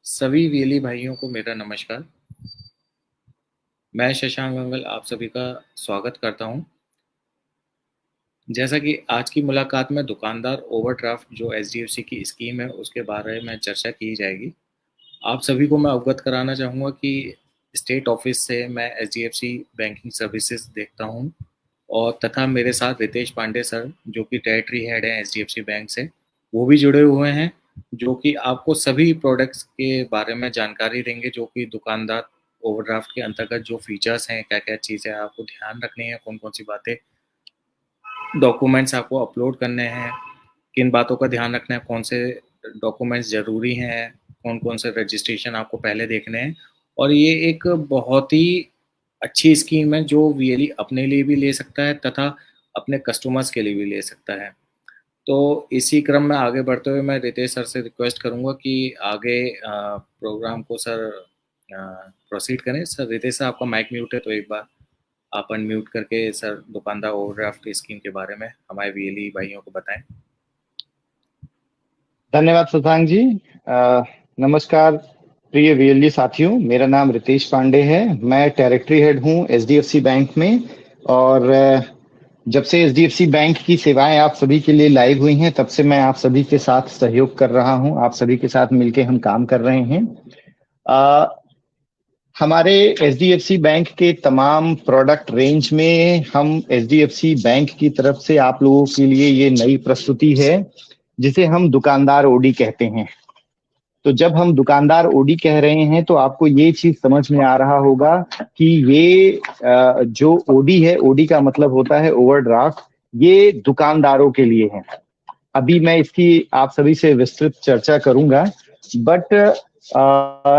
सभी वीएलई भाइयों को मेरा नमस्कार। मैं शशांक गंगल आप सभी का स्वागत करता हूं। जैसा कि आज की मुलाकात में दुकानदार ओवरड्राफ्ट जो एचडीएफसी की स्कीम है उसके बारे में चर्चा की जाएगी। आप सभी को मैं अवगत कराना चाहूँगा कि स्टेट ऑफिस से मैं एचडीएफसी बैंकिंग सर्विसेज देखता हूँ और तथा मेरे साथ रितेश पांडे सर जो कि टेरिटरी हेड हैं एचडीएफसी बैंक से, वो भी जुड़े हुए हैं, जो कि आपको सभी प्रोडक्ट्स के बारे में जानकारी देंगे, जो कि दुकानदार ओवरड्राफ्ट के अंतर्गत जो फीचर्स हैं, क्या-क्या चीज़ें आपको ध्यान रखनी है, कौन-कौन सी बातें डॉक्यूमेंट्स आपको अपलोड करने हैं, किन बातों का ध्यान रखना है, कौन से डॉक्यूमेंट्स ज़रूरी हैं, कौन-कौन से रजिस्ट्रेशन आपको पहले देखने हैं। और ये एक बहुत ही अच्छी स्कीम है जो वीएलई अपने लिए भी ले सकता है तथा अपने कस्टमर्स के लिए भी ले सकता है। तो इसी क्रम में आगे बढ़ते हुए मैं रितेश सर से रिक्वेस्ट करूँगा कि आगे प्रोग्राम को सर प्रोसीड करें। सर रितेश सर, आपका माइक म्यूट है, तो एक बार आप अनम्यूट करके सर दुकानदार ओवरड्राफ्ट स्कीम के बारे में हमारे वीएलई भाइयों को बताएं। धन्यवाद शशांक जी। नमस्कार प्रिय वीएलजी साथियों, मेरा नाम रितेश पांडे है। मैं टेरिटरी हेड हूं एचडीएफसी बैंक में। और जब से एचडीएफसी बैंक की सेवाएं आप सभी के लिए लाइव हुई हैं, तब से मैं आप सभी के साथ सहयोग कर रहा हूं। आप सभी के साथ मिलकर हम काम कर रहे हैं। हमारे एचडीएफसी बैंक के तमाम प्रोडक्ट रेंज में हम एचडीएफसी बैंक की तरफ से आप लोगों के लिए ये नई प्रस्तुति है जिसे हम दुकानदार ओडी कहते हैं। तो जब हम दुकानदार ओडी कह रहे हैं तो आपको ये चीज समझ में आ रहा होगा कि ये जो ओडी है, ओडी का मतलब होता है ओवरड्राफ्ट, ये दुकानदारों के लिए है। अभी मैं इसकी आप सभी से विस्तृत चर्चा करूंगा, बट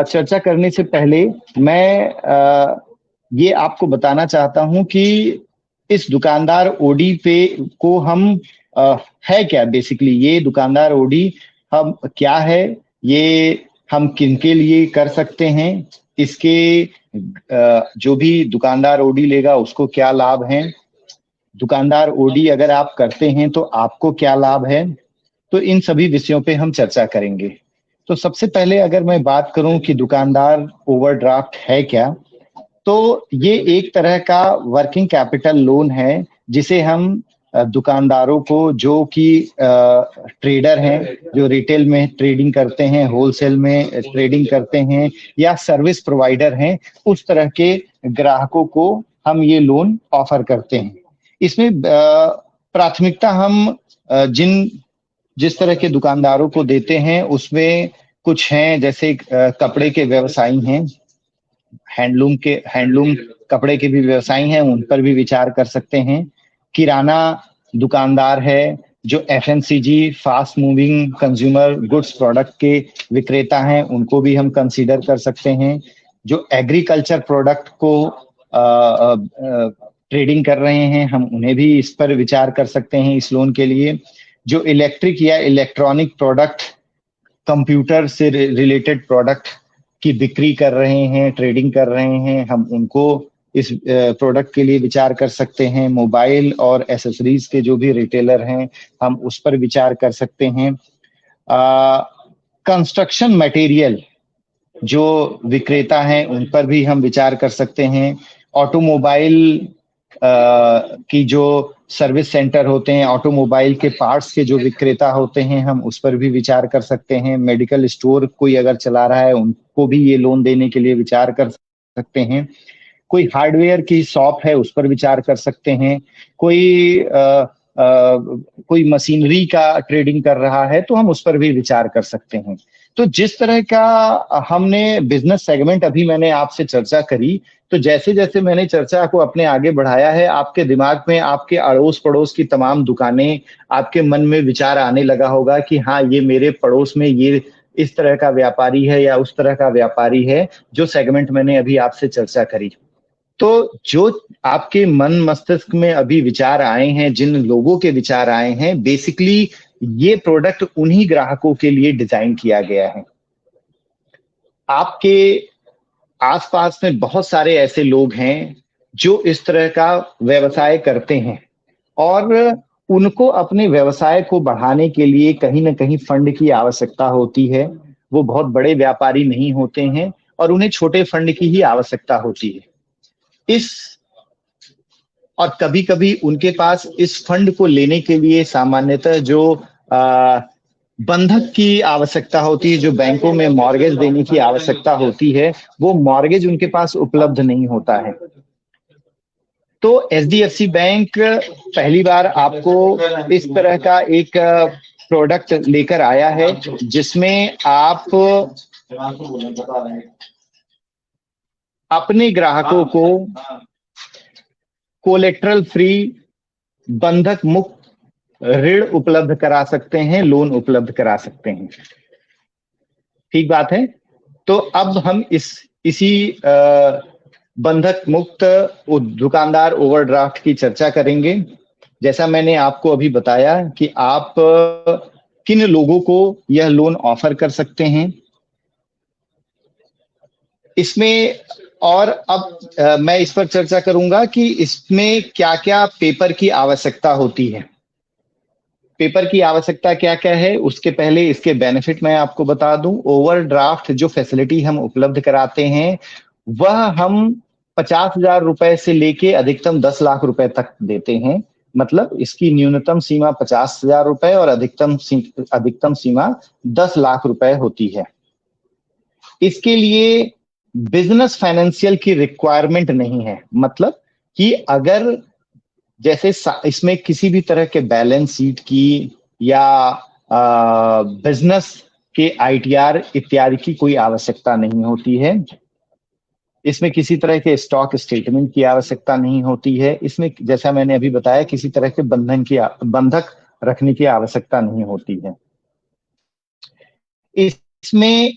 चर्चा करने से पहले मैं ये आपको बताना चाहता हूं कि इस दुकानदार ओडी पे को हम है क्या, बेसिकली ये दुकानदार ओडी हम क्या है, ये हम किनके लिए कर सकते हैं, इसके जो भी दुकानदार ओडी लेगा उसको क्या लाभ है, दुकानदार ओडी अगर आप करते हैं तो आपको क्या लाभ है। तो इन सभी विषयों पे हम चर्चा करेंगे। तो सबसे पहले अगर मैं बात करूं कि दुकानदार ओवरड्राफ्ट है क्या, तो ये एक तरह का वर्किंग कैपिटल लोन है जिसे हम दुकानदारों को, जो कि ट्रेडर हैं, जो रिटेल में ट्रेडिंग करते हैं, होलसेल में ट्रेडिंग करते हैं, या सर्विस प्रोवाइडर हैं, उस तरह के ग्राहकों को हम ये लोन ऑफर करते हैं। इसमें प्राथमिकता हम जिस तरह के दुकानदारों को देते हैं उसमें कुछ हैं, जैसे कपड़े के व्यवसायी हैं, हैंडलूम कपड़े के भी व्यवसायी हैं, उन पर भी विचार कर सकते हैं। किराना दुकानदार है, जो FMCG fast moving consumer goods product के विक्रेता हैं, उनको भी हम कंसीडर कर सकते हैं। जो एग्रीकल्चर प्रोडक्ट को ट्रेडिंग कर रहे हैं, हम उन्हें भी इस पर विचार कर सकते हैं इस लोन के लिए। जो इलेक्ट्रिक या इलेक्ट्रॉनिक प्रोडक्ट, कंप्यूटर से रिलेटेड प्रोडक्ट की बिक्री कर रहे हैं, ट्रेडिंग कर रहे हैं, हम उनको इस प्रोडक्ट के लिए विचार कर सकते हैं। मोबाइल और एसेसरीज के जो भी रिटेलर हैं, हम उस पर विचार कर सकते हैं। कंस्ट्रक्शन मटेरियल जो विक्रेता हैं, उन पर भी हम विचार कर सकते हैं। ऑटोमोबाइल की जो सर्विस सेंटर होते हैं, ऑटोमोबाइल के पार्ट्स के जो विक्रेता होते हैं, हम उस पर भी विचार कर सकते हैं। मेडिकल स्टोर कोई अगर चला रहा है, उनको भी ये लोन देने के लिए विचार कर सकते हैं। कोई हार्डवेयर की शॉप है, उस पर विचार कर सकते हैं। कोई मशीनरी का ट्रेडिंग कर रहा है, तो हम उस पर भी विचार कर सकते हैं। तो जिस तरह का हमने बिजनेस सेगमेंट अभी मैंने आपसे चर्चा करी, तो जैसे जैसे मैंने चर्चा को अपने आगे बढ़ाया है, आपके दिमाग में आपके अड़ोस पड़ोस की तमाम दुकानें, आपके मन में विचार आने लगा होगा कि हाँ, ये मेरे पड़ोस में ये इस तरह का व्यापारी है या उस तरह का व्यापारी है, जो सेगमेंट मैंने अभी आपसे चर्चा करी। तो जो आपके मन मस्तिष्क में अभी विचार आए हैं, जिन लोगों के विचार आए हैं, बेसिकली ये प्रोडक्ट उन्हीं ग्राहकों के लिए डिजाइन किया गया है। आपके आसपास में बहुत सारे ऐसे लोग हैं जो इस तरह का व्यवसाय करते हैं, और उनको अपने व्यवसाय को बढ़ाने के लिए कहीं ना कहीं फंड की आवश्यकता होती है। वो बहुत बड़े व्यापारी नहीं होते हैं और उन्हें छोटे फंड की ही आवश्यकता होती है। इस और कभी कभी उनके पास इस फंड को लेने के लिए सामान्यतः जो बंधक की आवश्यकता होती है, जो बैंकों में मॉर्गेज देने की आवश्यकता होती है, वो मॉर्गेज उनके पास उपलब्ध नहीं होता है। तो एचडीएफसी बैंक पहली बार आपको इस तरह का एक प्रोडक्ट लेकर आया है जिसमें आप अपने ग्राहकों को कोलेट्रल फ्री, बंधक मुक्त ऋण उपलब्ध करा सकते हैं, लोन उपलब्ध करा सकते हैं। ठीक बात है। तो अब हम इसी बंधक मुक्त दुकानदार ओवरड्राफ्ट की चर्चा करेंगे। जैसा मैंने आपको अभी बताया कि आप किन लोगों को यह लोन ऑफर कर सकते हैं इसमें, और अब मैं इस पर चर्चा करूंगा कि इसमें क्या क्या पेपर की आवश्यकता होती है। पेपर की आवश्यकता क्या क्या है, उसके पहले इसके बेनिफिट मैं आपको बता दूं। ओवरड्राफ्ट जो फैसिलिटी हम उपलब्ध कराते हैं वह हम 50,000 रुपए से लेके अधिकतम 10 लाख रुपए तक देते हैं। मतलब इसकी न्यूनतम सीमा 50,000 रुपए और अधिकतम सीमा 10 लाख रुपए होती है। इसके लिए बिजनेस फाइनेंशियल की रिक्वायरमेंट नहीं है। मतलब कि अगर जैसे इसमें किसी भी तरह के बैलेंस शीट की या बिजनेस के आईटीआर इत्यादि की कोई आवश्यकता नहीं होती है। इसमें किसी तरह के स्टॉक स्टेटमेंट की आवश्यकता नहीं होती है। इसमें जैसा मैंने अभी बताया किसी तरह के बंधक रखने की आवश्यकता नहीं होती है। इसमें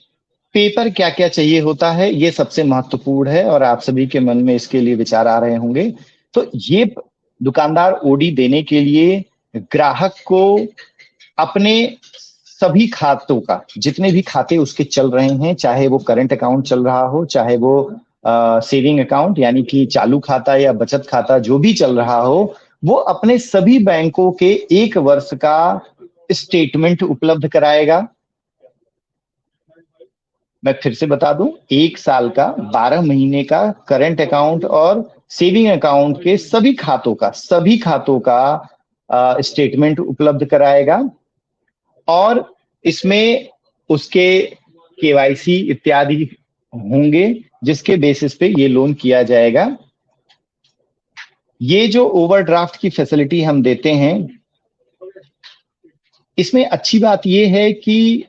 पेपर क्या क्या चाहिए होता है, ये सबसे महत्वपूर्ण है और आप सभी के मन में इसके लिए विचार आ रहे होंगे। तो ये दुकानदार ओडी देने के लिए ग्राहक को अपने सभी खातों का, जितने भी खाते उसके चल रहे हैं, चाहे वो करंट अकाउंट चल रहा हो, चाहे वो सेविंग अकाउंट यानी कि चालू खाता या बचत खाता जो भी चल रहा हो, वो अपने सभी बैंकों के 1 वर्ष का स्टेटमेंट उपलब्ध कराएगा। मैं फिर से बता दूं, 1 साल का, 12 महीने का करंट अकाउंट और सेविंग अकाउंट के सभी खातों का स्टेटमेंट उपलब्ध कराएगा और इसमें उसके केवाईसी इत्यादि होंगे जिसके बेसिस पे ये लोन किया जाएगा। ये जो ओवरड्राफ्ट की फैसिलिटी हम देते हैं, इसमें अच्छी बात ये है कि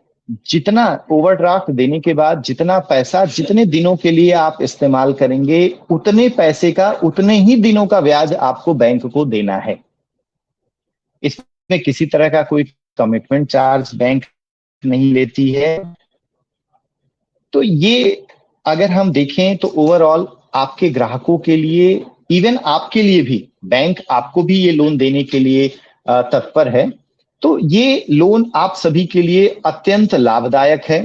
जितना ओवरड्राफ्ट देने के बाद जितना पैसा जितने दिनों के लिए आप इस्तेमाल करेंगे, उतने पैसे का उतने ही दिनों का ब्याज आपको बैंक को देना है। इसमें किसी तरह का कोई कमिटमेंट चार्ज बैंक नहीं लेती है। तो ये अगर हम देखें तो ओवरऑल आपके ग्राहकों के लिए, इवन आपके लिए भी, बैंक आपको भी ये लोन देने के लिए तत्पर है। तो ये लोन आप सभी के लिए अत्यंत लाभदायक है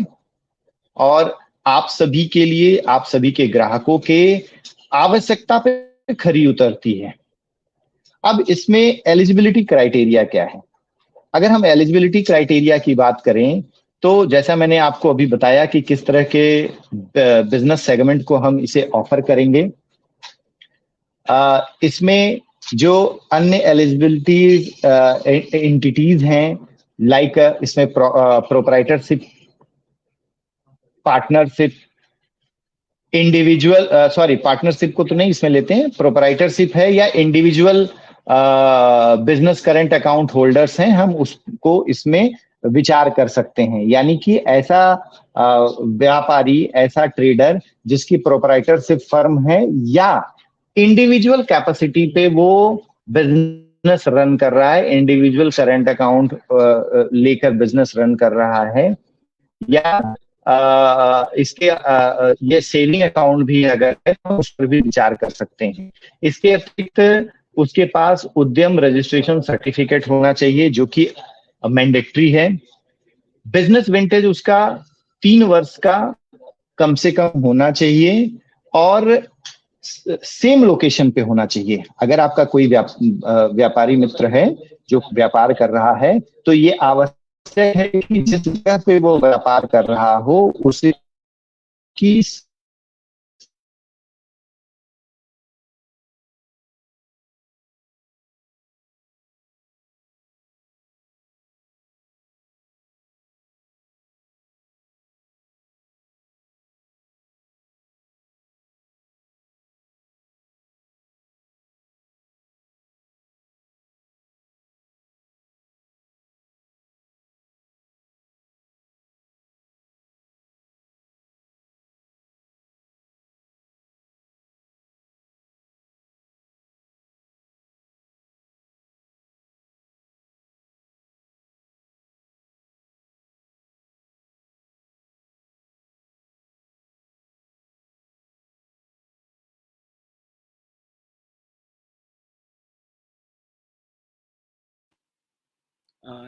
और आप सभी के लिए, आप सभी के ग्राहकों के आवश्यकता पे खरी उतरती है। अब इसमें एलिजिबिलिटी क्राइटेरिया क्या है? अगर हम एलिजिबिलिटी क्राइटेरिया की बात करें तो जैसा मैंने आपको अभी बताया कि किस तरह के बिजनेस सेगमेंट को हम इसे ऑफर करेंगे। इसमें जो अन्य एलिजिबिलिटी एंटिटीज हैं, लाइक इसमें प्रोप्राइटरशिप, पार्टनरशिप, इंडिविजुअल, पार्टनरशिप को तो नहीं इसमें लेते हैं, प्रोप्राइटरशिप है या individual business current account holders हैं, हम उसको इसमें विचार कर सकते हैं। यानी कि ऐसा व्यापारी, ऐसा ट्रेडर जिसकी प्रोप्राइटरशिप फर्म है या इंडिविजुअल कैपेसिटी पे वो बिजनेस रन कर रहा है, इंडिविजुअल करंट अकाउंट लेकर बिजनेस रन कर रहा है, या इसके ये सेविंग अकाउंट भी अगर है तो उस पर भी विचार कर सकते हैं। इसके अतिरिक्त उसके पास उद्यम रजिस्ट्रेशन सर्टिफिकेट होना चाहिए जो कि मैंडेटरी है। बिजनेस विंटेज उसका 3 वर्ष का कम से कम होना चाहिए और सेम लोकेशन पे होना चाहिए। अगर आपका कोई व्यापारी मित्र है जो व्यापार कर रहा है, तो ये आवश्यक है कि जिस जगह पे वो व्यापार कर रहा हो उसकी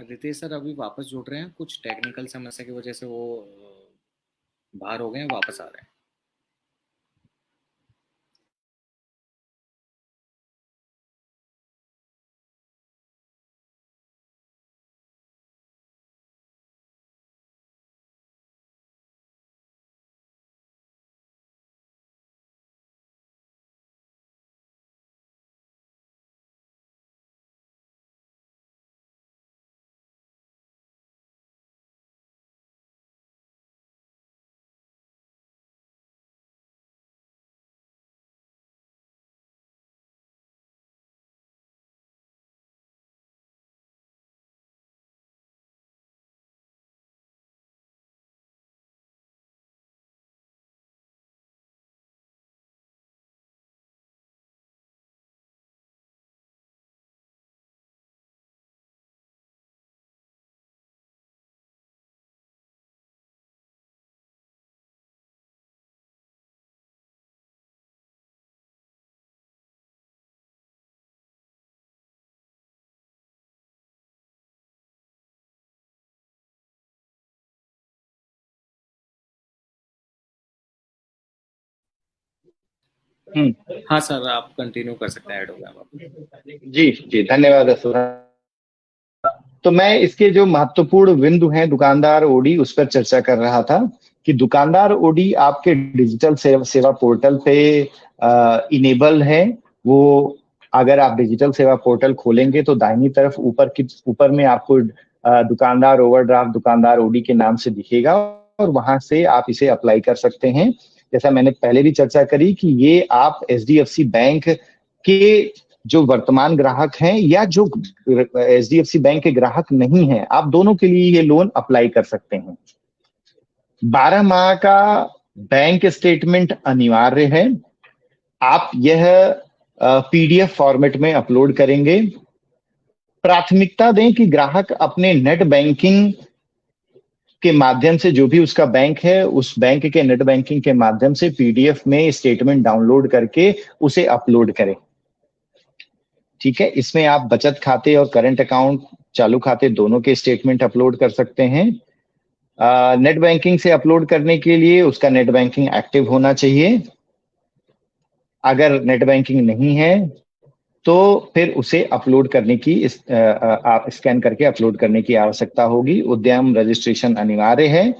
रितेश सर अभी वापस जुड़ रहे हैं, कुछ टेक्निकल समस्या की वजह से वो बाहर हो गए हैं, वापस आ रहे हैं। हाँ सर, आप कंटिन्यू कर सकते हैं, ऐड हो गया आप। जी जी, धन्यवाद असुरा। तो मैं इसके जो महत्वपूर्ण बिंदु हैं दुकानदार ओडी, उस पर चर्चा कर रहा था कि दुकानदार ओडी आपके डिजिटल सेवा पोर्टल पे इनेबल है। वो अगर आप डिजिटल सेवा पोर्टल खोलेंगे तो दाहिनी तरफ ऊपर में आपको दुकानदार ओवरड्राफ्ट, दुकानदार ओडी के नाम से दिखेगा और वहां से आप इसे अप्लाई कर सकते हैं। जैसा मैंने पहले भी चर्चा करी कि ये आप एचडीएफसी बैंक के जो वर्तमान ग्राहक हैं या जो एचडीएफसी बैंक के ग्राहक नहीं हैं, आप दोनों के लिए ये लोन अप्लाई कर सकते हैं। 12 माह का बैंक स्टेटमेंट अनिवार्य है। आप यह पीडीएफ फॉर्मेट में अपलोड करेंगे। प्राथमिकता दें कि ग्राहक अपने नेट बैंकिंग के माध्यम से, जो भी उसका बैंक है उस बैंक के नेट बैंकिंग के माध्यम से पीडीएफ में स्टेटमेंट डाउनलोड करके उसे अपलोड करें। ठीक है, इसमें आप बचत खाते और करंट अकाउंट, चालू खाते दोनों के स्टेटमेंट अपलोड कर सकते हैं। नेट बैंकिंग से अपलोड करने के लिए उसका नेट बैंकिंग एक्टिव होना चाहिए। अगर नेट बैंकिंग नहीं है तो फिर उसे अपलोड करने की आप स्कैन करके अपलोड करने की आवश्यकता होगी। उद्यम रजिस्ट्रेशन अनिवार्य है।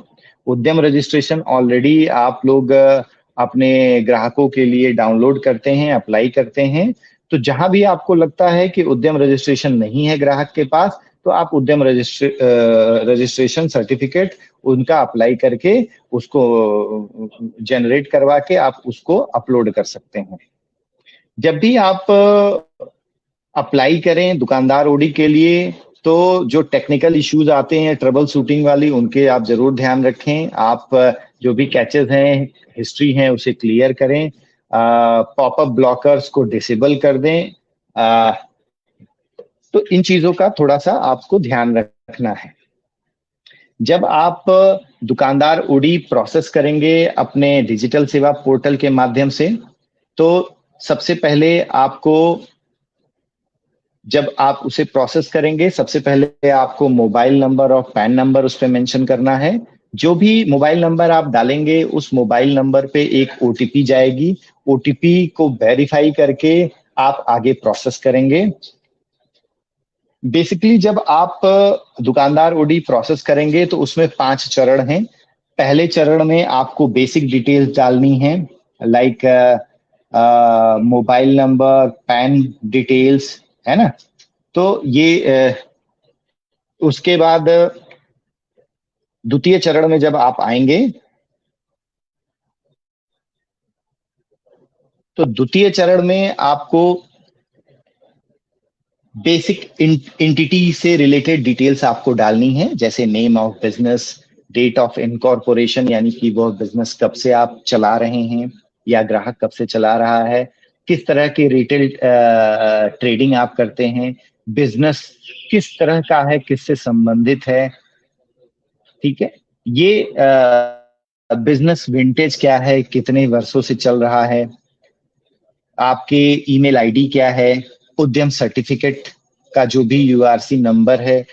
उद्यम रजिस्ट्रेशन ऑलरेडी आप लोग अपने ग्राहकों के लिए डाउनलोड करते हैं, अप्लाई करते हैं। तो जहां भी आपको लगता है कि उद्यम रजिस्ट्रेशन नहीं है ग्राहक के पास, तो आप उद्यम रजिस्ट्रेशन सर्टिफिकेट उनका अप्लाई करके उसको जनरेट करवा के आप उसको अपलोड कर सकते हैं। जब भी आप अप्लाई करें दुकानदार ओडी के लिए, तो जो टेक्निकल इश्यूज आते हैं ट्रबल शूटिंग वाली, उनके आप जरूर ध्यान रखें। आप जो भी कैचेस हैं, हिस्ट्री है, उसे क्लियर करें। पॉपअप ब्लॉकर्स को डिसेबल कर दें। तो इन चीजों का थोड़ा सा आपको ध्यान रखना है। जब आप दुकानदार ओडी प्रोसेस करेंगे अपने डिजिटल सेवा पोर्टल के माध्यम से, तो सबसे पहले आपको, जब आप उसे प्रोसेस करेंगे, सबसे पहले आपको मोबाइल नंबर और पैन नंबर उस पर मेंशन करना है। जो भी मोबाइल नंबर आप डालेंगे उस मोबाइल नंबर पे एक ओटीपी जाएगी। ओटीपी को वेरीफाई करके आप आगे प्रोसेस करेंगे। बेसिकली जब आप दुकानदार ओडी प्रोसेस करेंगे तो उसमें 5 चरण हैं। पहले चरण में आपको बेसिक डिटेल्स डालनी है, like mobile number, pan details, है ना। तो ये उसके बाद द्वितीय चरण में जब आप आएंगे तो द्वितीय चरण में आपको बेसिक एंटिटी से रिलेटेड डिटेल्स आपको डालनी है, जैसे name of business, date of incorporation, यानी कि वो बिजनेस कब से आप चला रहे हैं या ग्राहक कब से चला रहा है, किस तरह के रिटेल ट्रेडिंग आप करते हैं, बिजनेस किस तरह का है, किससे संबंधित है, ठीक है। ये बिजनेस विंटेज क्या है, कितने वर्षों से चल रहा है, आपके ईमेल आईडी क्या है, उद्यम सर्टिफिकेट का जो भी यूआरसी नंबर है,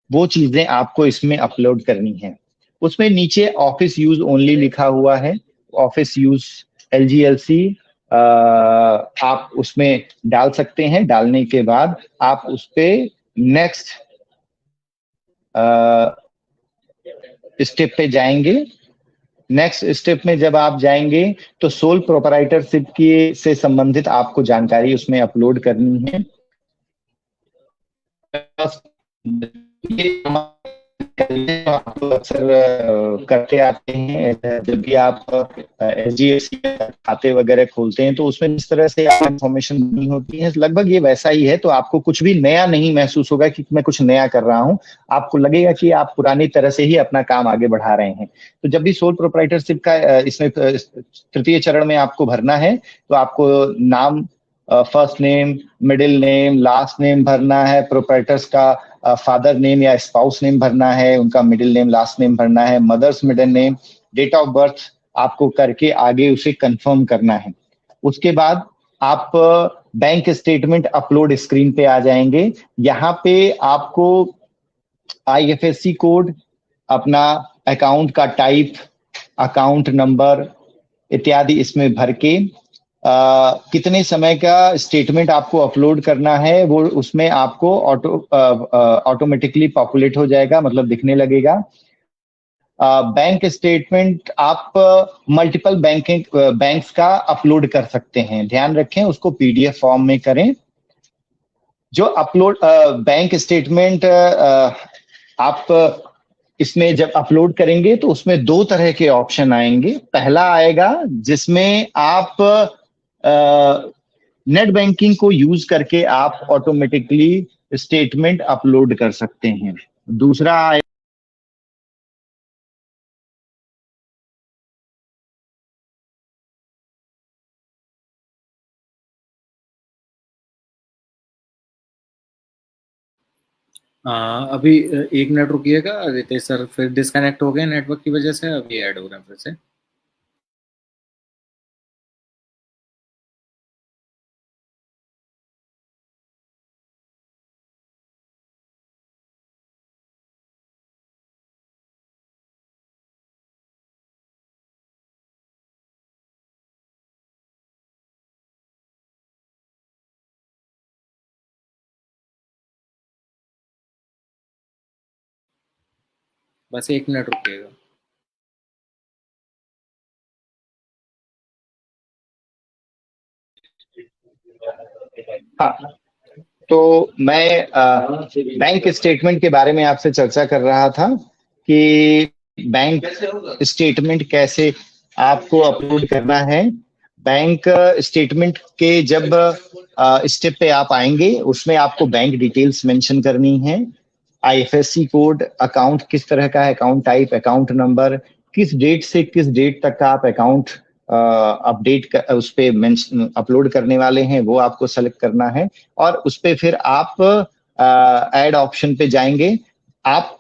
वो चीजें आपको इसमें अपलोड करनी है। उसमें नीचे ऑफिस यूज ओनली लिखा हुआ है, ऑफिस यूज एलजीएलसी आप उसमें डाल सकते हैं। डालने के बाद आप उस पे नेक्स्ट स्टेप पे जाएंगे। नेक्स्ट स्टेप में जब आप जाएंगे तो सोल प्रोपराइटरशिप की से संबंधित आपको जानकारी उसमें अपलोड करनी है। ये आप अक्सर करते आते हैं, जब भी आप एचडीएफसी खाते वगैरह खोलते हैं तो उसमें इस तरह से इंफॉर्मेशन नहीं होती है, लगभग ये वैसा ही है। तो आपको कुछ भी नया नहीं महसूस होगा कि मैं कुछ नया कर रहा हूं, आपको लगेगा कि आप पुरानी तरह से ही अपना काम आगे बढ़ा रहे हैं। तो जब भी सोल प्रोप्राइटरशिप का इसमें तृतीय चरण में आपको भरना है तो आपको नाम, first name, middle name, last name भरना है, प्रोप्राइटर्स का फादर नेम या स्पाउस नेम भरना है, उनका मिडिल नेम लास्ट नेम भरना है, mother's middle name, date of birth आपको करके आगे उसे कंफर्म करना है। उसके बाद आप बैंक स्टेटमेंट अपलोड स्क्रीन पे आ जाएंगे। यहाँ पे आपको आईएफएससी कोड, अपना अकाउंट का टाइप, अकाउंट नंबर इत्यादि इसमें भर के कितने समय का स्टेटमेंट आपको अपलोड करना है वो उसमें आपको ऑटोमेटिकली पॉपुलेट हो जाएगा, मतलब दिखने लगेगा। बैंक स्टेटमेंट आप मल्टीपल बैंक्स का अपलोड कर सकते हैं, ध्यान रखें उसको पीडीएफ फॉर्म में करें। जो अपलोड बैंक स्टेटमेंट आप इसमें जब अपलोड करेंगे तो उसमें 2 तरह के ऑप्शन आएंगे। पहला आएगा जिसमें आप नेट बैंकिंग को यूज करके आप ऑटोमेटिकली स्टेटमेंट अपलोड कर सकते हैं। दूसरा अभी 1 मिनट रुकिएगा रितेश सर, फिर डिस्कनेक्ट हो गए नेटवर्क की वजह से, अभी ऐड हो रहे हैं फिर से। बस 1 मिनट रुकिएगा। हाँ, तो मैं बैंक स्टेटमेंट के बारे में आपसे चर्चा कर रहा था कि बैंक स्टेटमेंट कैसे आपको अपलोड करना है। बैंक स्टेटमेंट के जब स्टेप पे आप आएंगे उसमें आपको बैंक डिटेल्स मेंशन करनी है, आईएफएससी कोड, अकाउंट किस तरह का है, अकाउंट टाइप, अकाउंट नंबर, किस डेट से किस डेट तक का आप अकाउंट अपडेट उस पे अपलोड करने वाले हैं वो आपको सेलेक्ट करना है। और उस पे फिर आप ऐड ऑप्शन पे जाएंगे। आप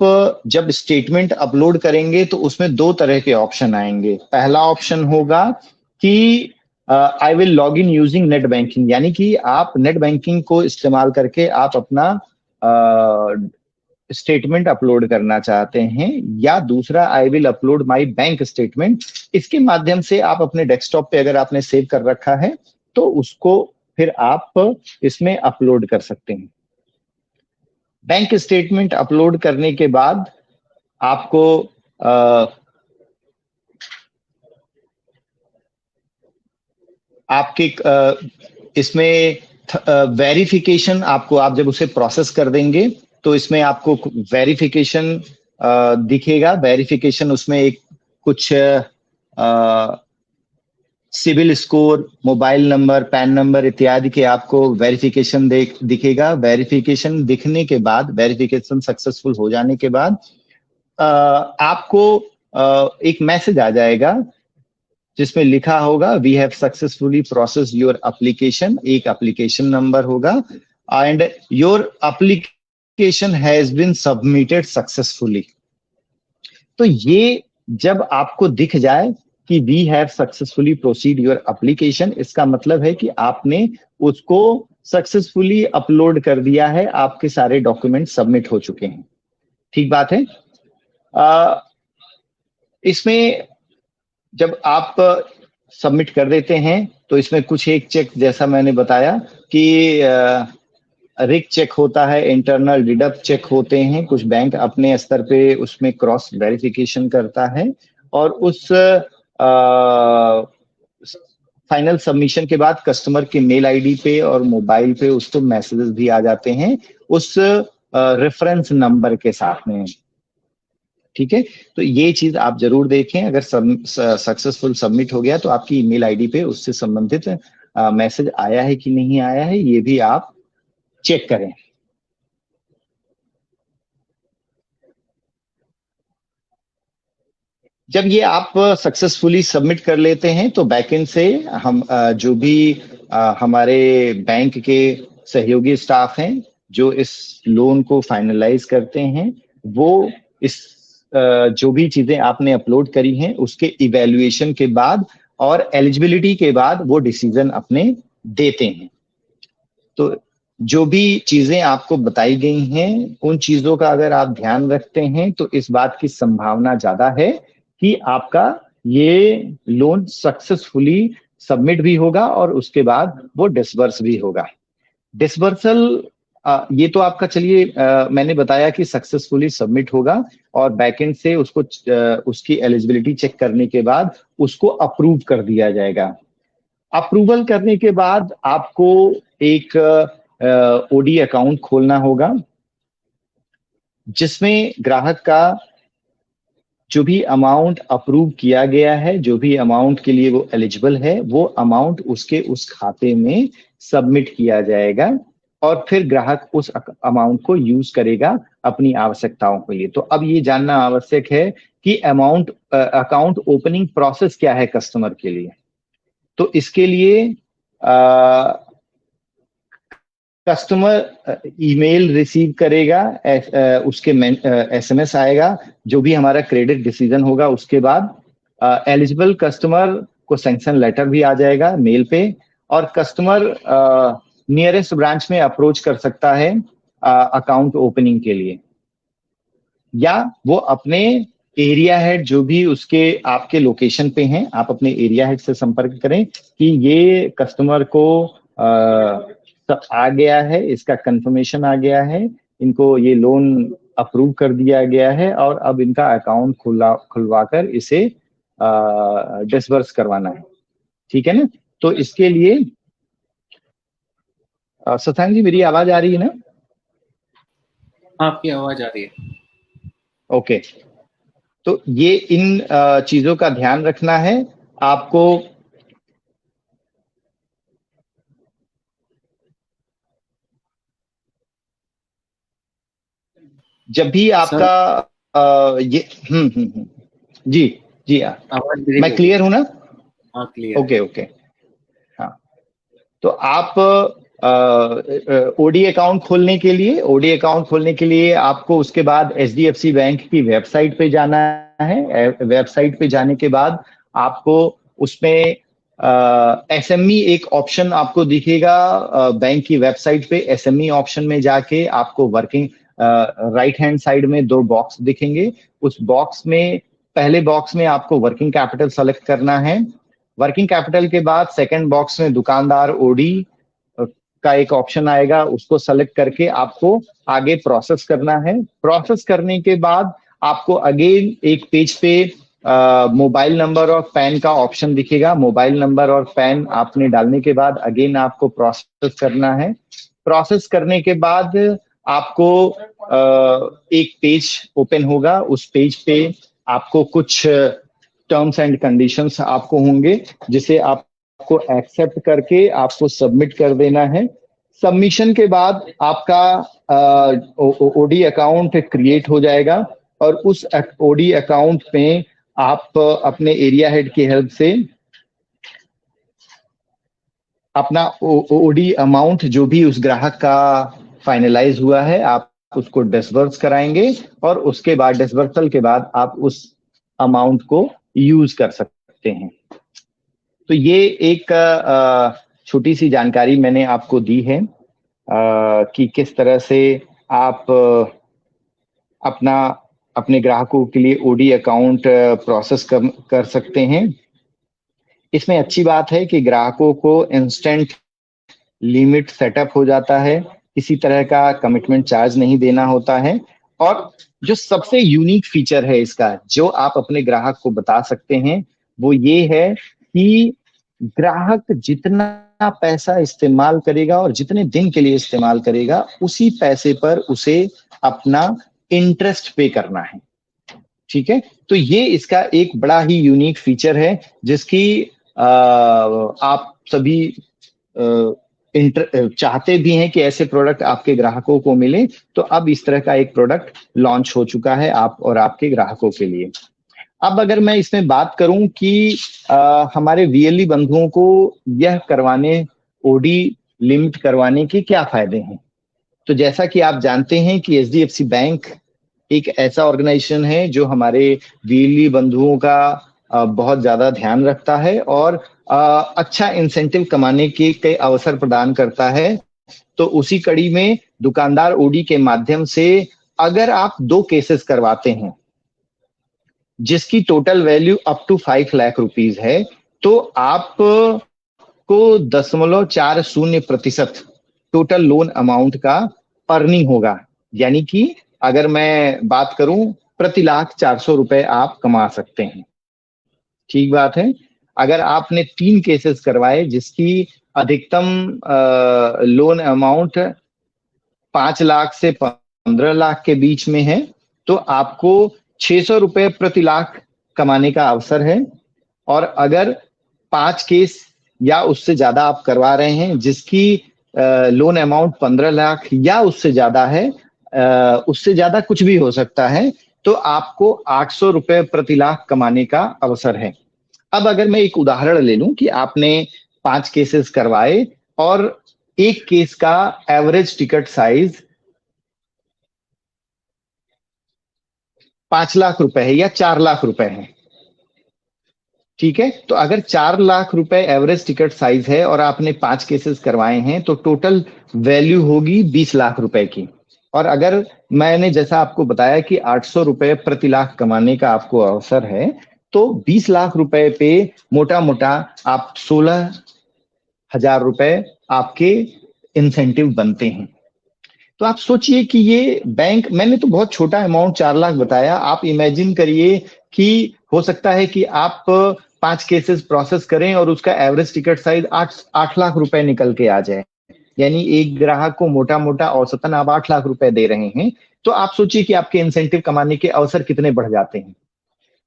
जब स्टेटमेंट अपलोड करेंगे तो उसमें 2 तरह के ऑप्शन आएंगे। पहला ऑप्शन होगा कि I will log in using net banking, यानी कि आप नेट बैंकिंग को इस्तेमाल करके आप अपना स्टेटमेंट अपलोड करना चाहते हैं। या दूसरा I will upload my bank statement, इसके माध्यम से आप अपने डेस्कटॉप पे अगर आपने सेव कर रखा है तो उसको फिर आप इसमें अपलोड कर सकते हैं। बैंक स्टेटमेंट अपलोड करने के बाद आपको आपके इसमें वेरिफिकेशन आपको, आप जब उसे प्रोसेस कर देंगे तो इसमें आपको वेरिफिकेशन दिखेगा। वेरिफिकेशन उसमें एक कुछ civil score, mobile number, PAN number इत्यादि के आपको वेरिफिकेशन दिखेगा। वेरिफिकेशन दिखने के बाद, वेरिफिकेशन सक्सेसफुल हो जाने के बाद आपको एक मैसेज आ जाएगा जिसमें लिखा होगा we have successfully process your application. एक एप्लीकेशन नंबर होगा and your application has been submitted successfully. तो ये जब आपको दिख जाए कि we have successfully proceed your application, इसका मतलब है कि आपने उसको सक्सेसफुली अपलोड कर दिया है, आपके सारे डॉक्यूमेंट सबमिट हो चुके हैं। ठीक बात है। इसमें जब आप सबमिट कर देते हैं तो इसमें कुछ एक चेक, जैसा मैंने बताया कि रिक चेक होता है, इंटरनल डिडक्ट चेक होते हैं। कुछ बैंक अपने स्तर पे उसमें क्रॉस वेरिफिकेशन करता है और उस फाइनल सबमिशन के बाद कस्टमर के मेल आईडी पे और मोबाइल पे उसको मैसेजेस भी आ जाते हैं उस रेफरेंस नंबर के साथ में। ठीक है, तो ये चीज आप जरूर देखें। अगर सक्सेसफुल सबमिट हो गया तो आपकी ईमेल आईडी पे उससे संबंधित मैसेज आया है कि नहीं आया है, ये भी आप चेक करें। जब ये आप सक्सेसफुली सबमिट कर लेते हैं तो बैकएंड से हम जो भी हमारे बैंक के सहयोगी स्टाफ हैं जो इस लोन को फाइनलाइज करते हैं, वो इस जो भी चीजें आपने अपलोड करी हैं उसके इवैल्यूएशन के बाद और एलिजिबिलिटी के बाद वो डिसीजन अपने देते हैं। तो जो भी चीजें आपको बताई गई हैं उन चीजों का अगर आप ध्यान रखते हैं तो इस बात की संभावना ज्यादा है कि आपका ये लोन सक्सेसफुली सबमिट भी होगा और उसके बाद वो डिसबर्स भी होगा। डिसबर्सल ये तो आपका, चलिए मैंने बताया कि सक्सेसफुली सबमिट होगा और बैकएंड से उसको उसकी एलिजिबिलिटी चेक करने के बाद उसको अप्रूव कर दिया जाएगा। अप्रूवल करने के बाद आपको एक ओडी अकाउंट खोलना होगा जिसमें ग्राहक का जो भी अमाउंट अप्रूव किया गया है, जो भी अमाउंट के लिए वो एलिजिबल है, वो अमाउंट उसके उस खाते में सबमिट किया जाएगा और फिर ग्राहक उस अमाउंट को यूज करेगा अपनी आवश्यकताओं के लिए। तो अब ये जानना आवश्यक है कि अकाउंट ओपनिंग प्रोसेस क्या है कस्टमर के लिए। तो इसके लिए कस्टमर ईमेल रिसीव करेगा, उसके एसएमएस आएगा, जो भी हमारा क्रेडिट डिसीजन होगा उसके बाद एलिजिबल कस्टमर को सैंक्शन लेटर भी आ जाएगा मेल पे और कस्टमर नियरेस्ट ब्रांच में अप्रोच कर सकता है अकाउंट ओपनिंग के लिए, या वो अपने एरिया हेड जो भी उसके आपके लोकेशन पे हैं, आप अपने एरिया हेड से संपर्क करें कि ये कस्टमर को आ गया है, इसका कंफर्मेशन आ गया है, इनको ये लोन अप्रूव कर दिया गया है और अब इनका अकाउंट खुलवाकर इसे डिसबर्स करवाना है। ठीक है ना। तो इसके लिए शशांक जी, मेरी आवाज आ रही है ना? आपकी आवाज आ रही है। ओके, तो ये इन चीजों का ध्यान रखना है आपको। जब भी आपका ये जी जी, मैं क्लियर हूं ना? हाँ, क्लियर। ओके ओके, हाँ। तो आप ओडी अकाउंट खोलने के लिए आपको उसके बाद एचडीएफसी बैंक की वेबसाइट पे जाना है। वेबसाइट पे जाने के बाद आपको उसमें एसएमई एक ऑप्शन आपको दिखेगा। बैंक की वेबसाइट पे एसएमई ऑप्शन में जाके आपको वर्किंग राइट हैंड साइड में 2 बॉक्स दिखेंगे। उस बॉक्स में पहले बॉक्स में आपको वर्किंग कैपिटल सेलेक्ट करना है। वर्किंग कैपिटल के बाद सेकंड बॉक्स में दुकानदार ओडी, का एक ऑप्शन आएगा, उसको सेलेक्ट करके आपको आगे प्रोसेस करना है। प्रोसेस करने के बाद आपको अगेन एक पेज पे मोबाइल नंबर और पैन का ऑप्शन दिखेगा। मोबाइल नंबर और पैन आपने डालने के बाद अगेन आपको प्रोसेस करना है। प्रोसेस करने के बाद आपको एक पेज ओपन होगा। उस पेज पे आपको कुछ टर्म्स एंड कंडीशंस आपको होंगे, जिसे आपको एक्सेप्ट करके आपको सबमिट कर देना है। सबमिशन के बाद आपका ओडी अकाउंट क्रिएट हो जाएगा और उस ओडी अकाउंट में आप अपने एरिया हेड की हेल्प से अपना ओडी अमाउंट जो भी उस ग्राहक का फाइनलाइज हुआ है आप उसको डिसबर्स कराएंगे और उसके बाद डिसबर्सल के बाद आप उस अमाउंट को यूज कर सकते हैं। तो ये एक छोटी सी जानकारी मैंने आपको दी है कि किस तरह से आप अपना अपने ग्राहकों के लिए ओडी अकाउंट प्रोसेस कर सकते हैं। इसमें अच्छी बात है कि ग्राहकों को इंस्टेंट लिमिट सेटअप हो जाता है, किसी तरह का कमिटमेंट चार्ज नहीं देना होता है। और जो सबसे यूनिक फीचर है इसका, जो आप अपने ग्राहक को बता सकते हैं, वो ये है कि ग्राहक जितना पैसा इस्तेमाल करेगा और जितने दिन के लिए इस्तेमाल करेगा, उसी पैसे पर उसे अपना इंटरेस्ट पे करना है। ठीक है, तो ये इसका एक बड़ा ही यूनिक फीचर है, जिसकी आप सभी चाहते भी हैं कि ऐसे प्रोडक्ट आपके ग्राहकों को मिले। तो अब इस तरह का एक प्रोडक्ट लॉन्च हो चुका है आप और आपके ग्राहकों के लिए। अब अगर मैं इसमें बात करूं कि हमारे वीएलई बंधुओं को यह करवाने, ओडी लिमिट करवाने के क्या फायदे हैं, तो जैसा कि आप जानते हैं कि एचडीएफसी बैंक एक ऐसा ऑर्गेनाइजेशन है जो हमारे वीएलई बंधुओं का बहुत ज्यादा ध्यान रखता है और अच्छा इंसेंटिव कमाने के कई अवसर प्रदान करता है। तो उसी कड़ी में दुकानदार ओडी के माध्यम से अगर आप 2 केसेस करवाते हैं जिसकी total value up to 5 lakh rupees है, तो आप को 0.40% टोटल लोन अमाउंट का अर्निंग होगा। यानी कि अगर मैं बात करूं, प्रति लाख 400 रुपए आप कमा सकते हैं। ठीक बात है। अगर आपने 3 केसेस करवाए जिसकी अधिकतम लोन अमाउंट 5 लाख से 15 लाख के बीच में है, तो आपको 600 रुपए प्रति लाख कमाने का अवसर है। और अगर 5 केस या उससे ज्यादा आप करवा रहे हैं जिसकी लोन अमाउंट 15 लाख या उससे ज्यादा है, उससे ज्यादा कुछ भी हो सकता है, तो आपको 800 रुपए प्रति लाख कमाने का अवसर है। अब अगर मैं एक उदाहरण ले लूं कि आपने 5 केसेस करवाए और एक केस का एवरेज टिकट साइज 5 लाख रुपए है या 4 लाख रुपए है। ठीक है, तो अगर 4 लाख रुपए एवरेज टिकट साइज है और आपने 5 केसेस करवाए हैं, तो टोटल वैल्यू होगी 20 लाख रुपए की। और अगर मैंने जैसा आपको बताया कि 800 रुपए प्रति लाख कमाने का आपको अवसर है, तो 20 लाख रुपए पे मोटा मोटा आप 16,000 रुपए आपके इंसेंटिव बनते हैं। तो आप सोचिए कि ये बैंक, मैंने तो बहुत छोटा अमाउंट 4 लाख बताया, आप इमेजिन करिए कि हो सकता है कि आप 5 केसेस प्रोसेस करें और उसका एवरेज टिकट साइज 8 लाख रुपए निकल के आ जाए। यानी एक ग्राहक को मोटा मोटा औसतन आप 8 लाख रुपए दे रहे हैं, तो आप सोचिए कि आपके इंसेंटिव कमाने के अवसर कितने बढ़ जाते हैं।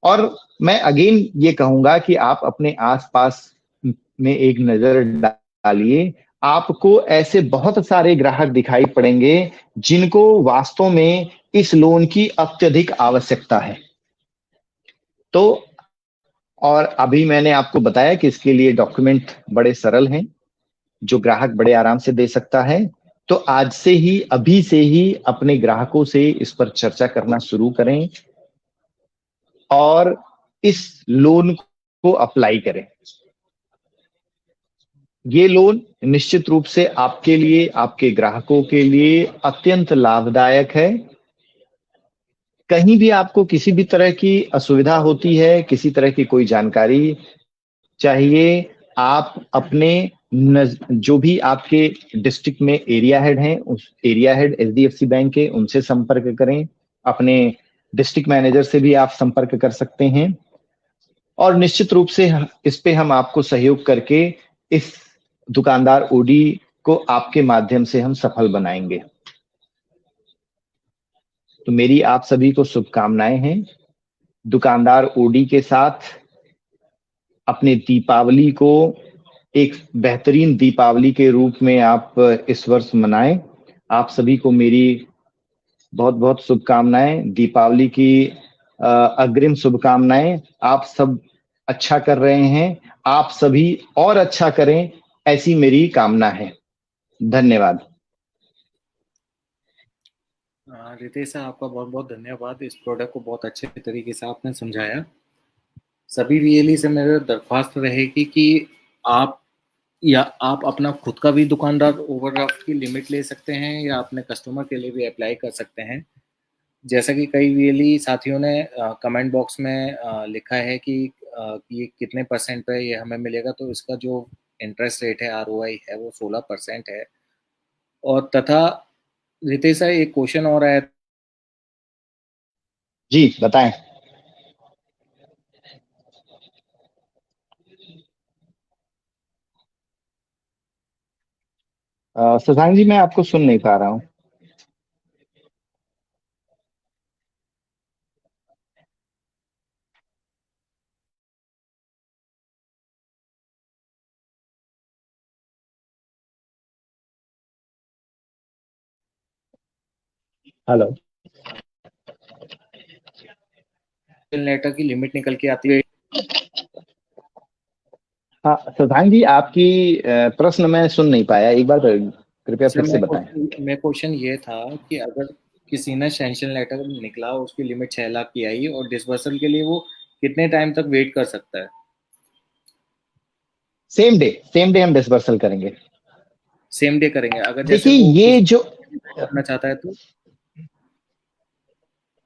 और मैं अगेन ये कहूंगा कि आप अपने आसपास में एक नजर डालिए, आपको ऐसे बहुत सारे ग्राहक दिखाई पड़ेंगे जिनको वास्तव में इस लोन की अत्यधिक आवश्यकता है। तो और अभी मैंने आपको बताया कि इसके लिए डॉक्यूमेंट बड़े सरल हैं जो ग्राहक बड़े आराम से दे सकता है। तो आज से ही, अभी से ही अपने ग्राहकों से इस पर चर्चा करना शुरू करें और इस लोन को अप्लाई करें। ये लोन निश्चित रूप से आपके लिए, आपके ग्राहकों के लिए अत्यंत लाभदायक है। कहीं भी आपको किसी भी तरह की असुविधा होती है, किसी तरह की कोई जानकारी चाहिए, आप अपने जो भी आपके डिस्ट्रिक्ट में एरिया हेड हैं, उस एरिया हेड एचडीएफसी बैंक के, उनसे संपर्क करें। अपने डिस्ट्रिक्ट मैनेजर से भी आप संपर्क कर सकते हैं, और निश्चित रूप से इस पे हम आपको सहयोग करके इस दुकानदार ओडी को आपके माध्यम से हम सफल बनाएंगे। तो मेरी आप सभी को शुभकामनाएं हैं। दुकानदार ओडी के साथ अपने दीपावली को एक बेहतरीन दीपावली के रूप में आप इस वर्ष मनाएं। आप सभी को मेरी बहुत बहुत शुभकामनाएं, दीपावली की अग्रिम शुभकामनाएं। आप सब अच्छा कर रहे हैं, आप सभी और अच्छा करें, ऐसी मेरी कामना है। धन्यवाद। रितेश सर, आपका बहुत बहुत धन्यवाद। इस प्रोडक्ट को बहुत अच्छे तरीके से आपने समझाया। सभी वीएलई से मेरी दरख्वास्त रहेगी कि आप या आप अपना खुद का भी दुकानदार ओवरड्राफ्ट की लिमिट ले सकते हैं या अपने कस्टमर के लिए भी अप्लाई कर सकते हैं। जैसा कि कई वीएलई साथियों ने कमेंट बॉक्स में लिखा है कि ये कितने परसेंट पे ये हमें मिलेगा, तो इसका जो इंटरेस्ट रेट है, आरओआई है, वो 16% है। और तथा रितेश सर, एक क्वेश्चन और आया। जी बताएं। शशांक जी, मैं आपको सुन नहीं पा रहा हूँ। हेलो। लेटर की लिमिट निकल के आती है। हाँ शशांक जी, आपकी प्रश्न मैं सुन नहीं पाया, एक बार कृपया सर, फिर से बताएं। मैं क्वेश्चन ये था कि अगर किसी ने सैंक्शन लेटर निकला, उसकी लिमिट 6 लाख की आई और डिसबर्सल के लिए वो कितने टाइम तक वेट कर सकता है? सेम डे हम डिसबर्सल करेंगे। सेम डे करेंगे? अगर जैसे देखिए वो कुछ ये जो, करना चाहता है तो?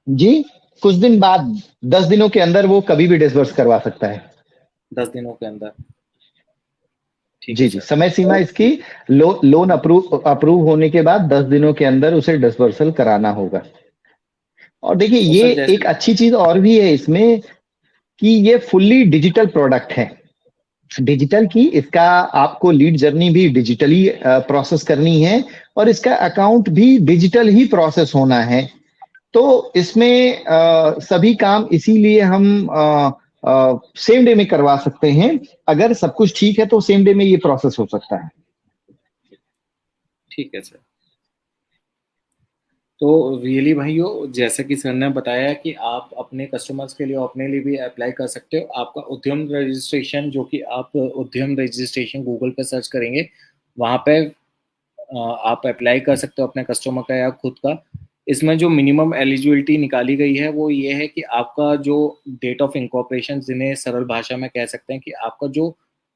जी, कुछ दिन बाद, 10 दिनों के अंदर वो कभी भी डिसबर्स करवा सकता है। 10 दिनों के अंदर? ठीक है जी जी, सर। समय सीमा और इसकी लोन अप्रूव होने के बाद 10 दिनों के अंदर उसे डिसबर्सल कराना होगा। और देखिए ये सर जैसे एक अच्छी चीज और भी है इसमें, कि ये फुल्ली डिजिटल प्रोडक्ट है। डिजिटल की इसका आपको लीड जर्नी भी डिजिटली प्रोसेस करनी है, और इसका अकाउंट भी डिजिटल ही प्रोसेस होना है। तो इसमें सभी काम इसीलिए हम सेम डे में करवा सकते हैं। अगर सब कुछ ठीक है तो सेम डे में ये प्रोसेस हो सकता है। ठीक है सर। तो रियली भाइयों, जैसा कि सर ने बताया कि आप अपने कस्टमर्स के लिए, अपने लिए भी अप्लाई कर सकते हो। आपका उद्यम रजिस्ट्रेशन, जो कि आप उद्यम रजिस्ट्रेशन गूगल पे सर्च करेंगे, वहाँ पे आप अप्लाई कर सकते हो अपने कस्टमर का या खुद का। इसमें जो मिनिमम एलिजिबिलिटी निकाली गई है वो ये है कि आपका जो डेट ऑफ इंकॉर्पोरेशन, जिन्हें सरल भाषा में कह सकते हैं कि आपका जो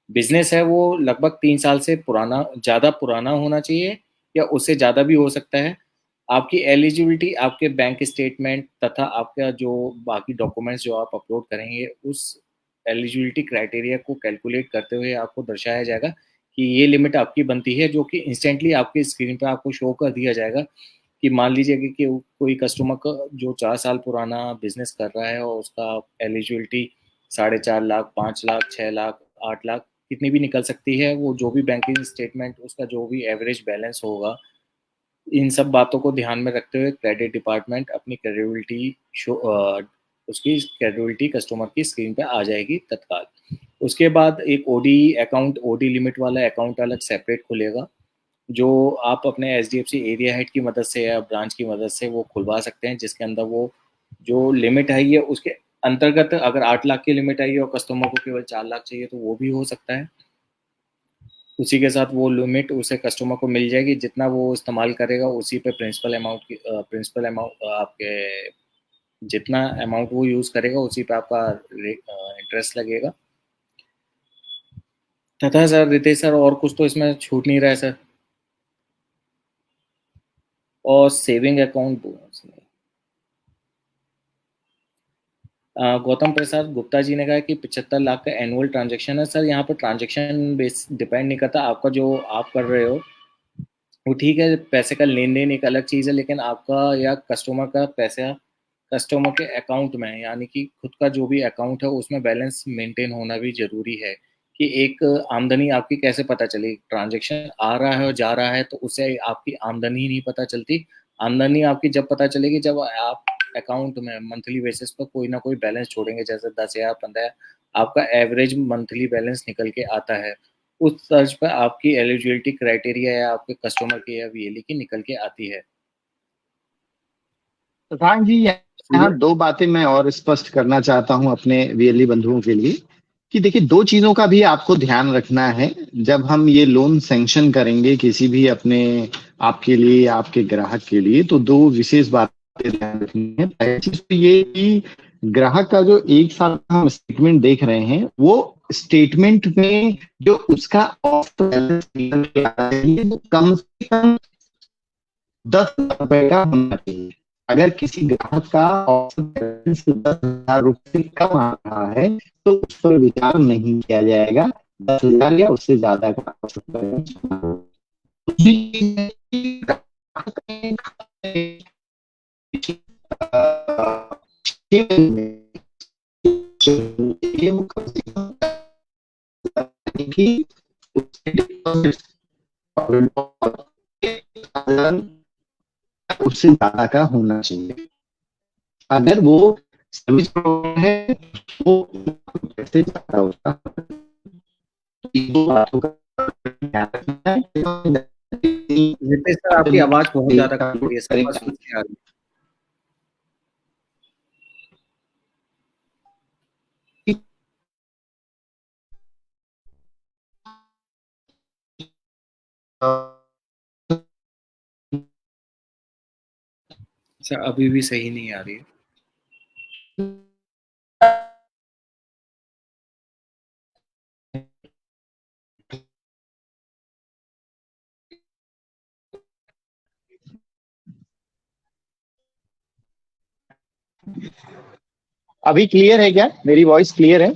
बिजनेस है वो लगभग 3 साल से पुराना, ज़्यादा पुराना होना चाहिए या उससे ज़्यादा भी हो सकता है। आपकी एलिजिबिलिटी आपके बैंक स्टेटमेंट तथा आपका जो बाकी डॉक्यूमेंट्स जो आप अपलोड करेंगे, उस एलिजिबिलिटी क्राइटेरिया को कैलकुलेट करते हुए आपको दर्शाया जाएगा कि ये लिमिट आपकी बनती है, जो कि इंस्टेंटली आपकी स्क्रीन पर आपको शो कर दिया जाएगा। कि मान लीजिए कि कोई कस्टमर का जो 4 साल पुराना बिजनेस कर रहा है और उसका एलिजिबिलिटी 4.5 लाख, 5 लाख, 6 लाख, 8 लाख कितनी भी निकल सकती है। वो जो भी बैंकिंग स्टेटमेंट, उसका जो भी एवरेज बैलेंस होगा, इन सब बातों को ध्यान में रखते हुए क्रेडिट डिपार्टमेंट अपनी क्रेडिबिलिटी शो उसकी क्रेडिबिलिटी कस्टमर की स्क्रीन पे आ जाएगी तत्काल। उसके बाद एक ओडी अकाउंट, ओडी लिमिट वाला अकाउंट अलग सेपरेट खुलेगा, जो आप अपने एचडीएफसी एरिया हेड की मदद से या ब्रांच की मदद से वो खुलवा सकते हैं, जिसके अंदर वो जो लिमिट है ये उसके अंतर्गत, अगर 8 लाख की लिमिट आई है और कस्टमर को केवल 4 लाख चाहिए तो वो भी हो सकता है। उसी के साथ वो लिमिट उसे कस्टमर को मिल जाएगी, जितना वो इस्तेमाल करेगा उसी पे प्रिंसिपल अमाउंट आपके, जितना अमाउंट वो यूज करेगा उसी पे आपका इंटरेस्ट लगेगा। तथा सर रितेश सर, और कुछ तो इसमें छूट नहीं रहा है सर? और saving account bonus Gautam Prasad Gupta ji ने कहा कि 75 लाख का एनुअल ट्रांजैक्शन है। सर यहाँ पर ट्रांजैक्शन बेस डिपेंड नहीं करता, आपका जो आप कर रहे हो वो ठीक है, पैसे का लेन देन एक अलग चीज़ है, लेकिन आपका या कस्टमर का पैसा कस्टमर के अकाउंट में है, यानी कि खुद का जो भी अकाउंट है उसमें बैलेंस मेंटेन होना भी जरूरी है। कि एक आमदनी आपकी कैसे पता चलेगी, ट्रांजैक्शन आ रहा है और जा रहा है तो उससे आपकी आमदनी नहीं पता चलती। आमदनी आपकी जब पता चलेगी जब आप अकाउंट में मंथली बेसिस पर कोई ना कोई बैलेंस छोड़ेंगे, जैसे 10 या 15 आपका एवरेज मंथली बैलेंस निकल के आता है। उस तर्ज पर आपकी एलिजिबिलिटी क्राइटेरिया या आपके कस्टमर की या वीएलई की निकल के आती है। प्रधान जी, यहाँ दो बातें मैं और स्पष्ट करना चाहता हूँ अपने वीएलई बंधुओं के लिए कि देखिए, दो चीजों का भी आपको ध्यान रखना है जब हम ये लोन सैंक्शन करेंगे किसी भी अपने आपके लिए, आपके ग्राहक के लिए। तो दो विशेष बातें ध्यान रखनी है। पहली चीज तो ये कि ग्राहक का जो 1 साल का हम स्टेटमेंट देख रहे हैं, वो स्टेटमेंट में जो उसका ऑफ बैलेंस निकल के आ रहा है वो कम से कम 10 हजार रुपए का होना चाहिए। अगर किसी ग्राहक का औसत बैलेंस 10 हजार रुपये से कम आ रहा है तो उस पर विचार नहीं किया जाएगा। 10 हजार या उससे ज्यादा का औसत बैलेंस होना होगा। दूसरी चीज है कि ग्राहक ने, अ, 6 महीने के लिए वो कम से कम कि उसके deposit और उससे ज्यादा का होना चाहिए। अगर वो सर्विस प्रोवाइडर है तो पैसे ज्यादा होता है। इन दो बातों का ध्यान रखना है। नितेश सर, आपकी आवाज बहुत ज्यादा कट रही है सर, बस कुछ नहीं आ रही। सर अभी भी सही नहीं आ रही है। अभी क्लियर है क्या? मेरी वॉइस क्लियर है?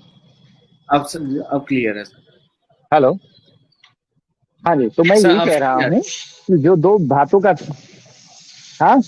अब क्लियर है सर। हेलो। हाँ जी, तो मैं सर यही अब कह रहा सही आ रही हूँ कि जो दो धातु का, हाँ,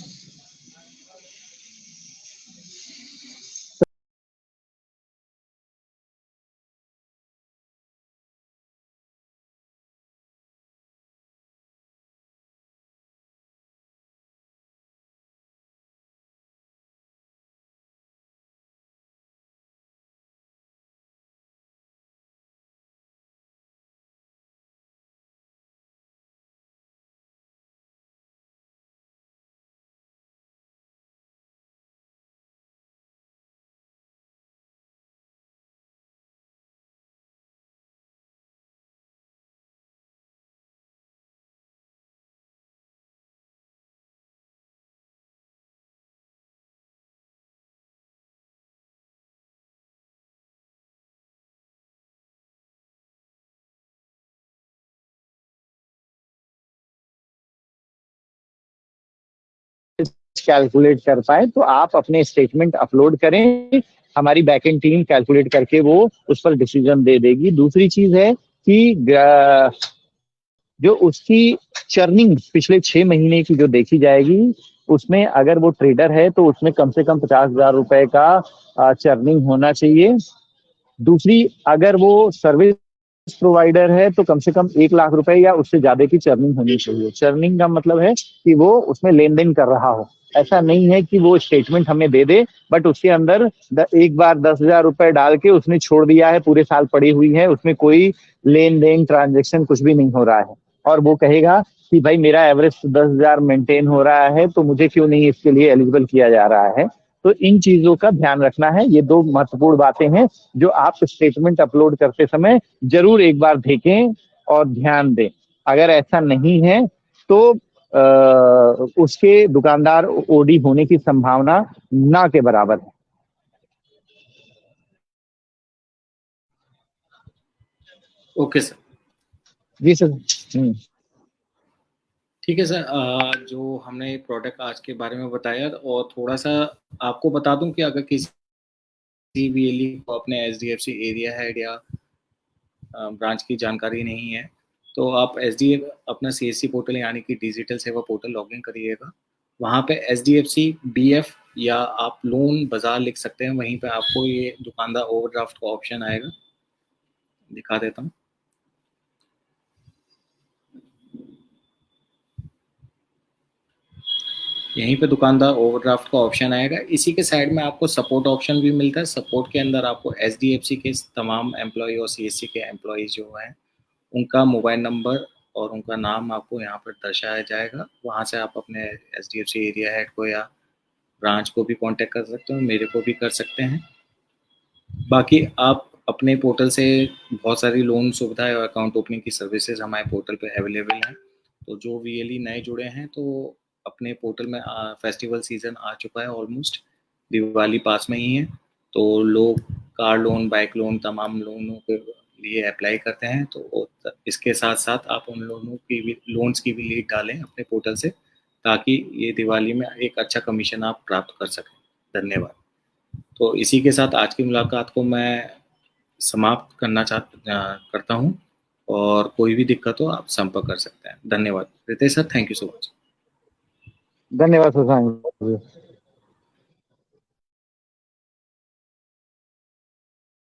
कैलकुलेट कर पाए तो आप अपने स्टेटमेंट अपलोड करें। हमारी बैकएंड टीम कैलकुलेट करके वो उस पर डिसीजन दे देगी। दूसरी चीज है कि जो उसकी चर्निंग पिछले 6 महीने की जो देखी जाएगी, उसमें अगर वो ट्रेडर है तो उसमें कम से कम 50 हजार रुपए का चर्निंग होना चाहिए। दूसरी, अगर वो सर्विस प्रोवाइडर है तो कम से कम 1 लाख रुपए या उससे ज्यादा की चर्निंग होनी चाहिए। चर्निंग का मतलब है कि वो उसमें लेन देन कर रहा हो। ऐसा नहीं है कि वो स्टेटमेंट हमें दे दे बट उसके अंदर एक बार 10 हजार रुपए डाल के उसने छोड़ दिया है, पूरे साल पड़ी हुई है, उसमें कोई लेन देन ट्रांजेक्शन कुछ भी नहीं हो रहा है, और वो कहेगा कि भाई मेरा एवरेज 10 हजार मेंटेन हो रहा है तो मुझे क्यों नहीं इसके लिए एलिजिबल किया जा रहा है। तो इन चीजों का ध्यान रखना है। ये दो महत्वपूर्ण बातें हैं जो आप स्टेटमेंट अपलोड करते समय जरूर एक बार देखें और ध्यान दें। अगर ऐसा नहीं है तो उसके दुकानदार ओडी होने की संभावना ना के बराबर है। Okay sir. जी सर। ठीक है सर, जो हमने प्रोडक्ट आज के बारे में बताया, और थोड़ा सा आपको बता दूं कि अगर किसी VLE को अपने HDFC एरिया हेड या ब्रांच की जानकारी नहीं है, तो आप अपना CSC पोर्टल यानी कि डिजिटल सेवा पोर्टल लॉगिन करिएगा। वहाँ पे HDFC BF या आप लोन बाजार लिख सकते हैं, वहीं पे आपको ये दुकानदार ओवरड्राफ्ट का ऑप्शन आएगा, दिखा देता हूँ। यहीं पे दुकानदार ओवरड्राफ्ट का ऑप्शन आएगा। इसी के साइड में आपको सपोर्ट ऑप्शन भी मिलता है। सपोर्ट के अंदर आपको HDFC के तमाम एम्प्लॉय और CSC के एम्प्लॉय जो हैं उनका मोबाइल नंबर और उनका नाम आपको यहाँ पर दर्शाया जाएगा। वहाँ से आप अपने HDFC एरिया हेड को या ब्रांच को भी कांटेक्ट कर सकते हो, मेरे को भी कर सकते हैं। बाकी आप अपने पोर्टल से बहुत सारी लोन सुविधाएं और अकाउंट ओपनिंग की सर्विसेज हमारे पोर्टल पे अवेलेबल हैं। तो जो VLE नए जुड़े हैं तो अपने पोर्टल में फेस्टिवल सीजन आ चुका है, ऑलमोस्ट दिवाली पास में ही है, तो लोग कार लोन, बाइक लोन, तमाम लोनों के लिए अप्लाई करते हैं। तो इसके साथ साथ आप उन लोनों की भी, लोन्स की भी लीड डालें अपने पोर्टल से, ताकि ये दिवाली में एक अच्छा कमीशन आप प्राप्त कर सकें। धन्यवाद। तो इसी के साथ आज की मुलाकात को मैं समाप्त करता हूँ, और कोई भी दिक्कत हो आप संपर्क कर सकते हैं। धन्यवाद Ritesh sir, thank you so much. धन्यवाद शशांक।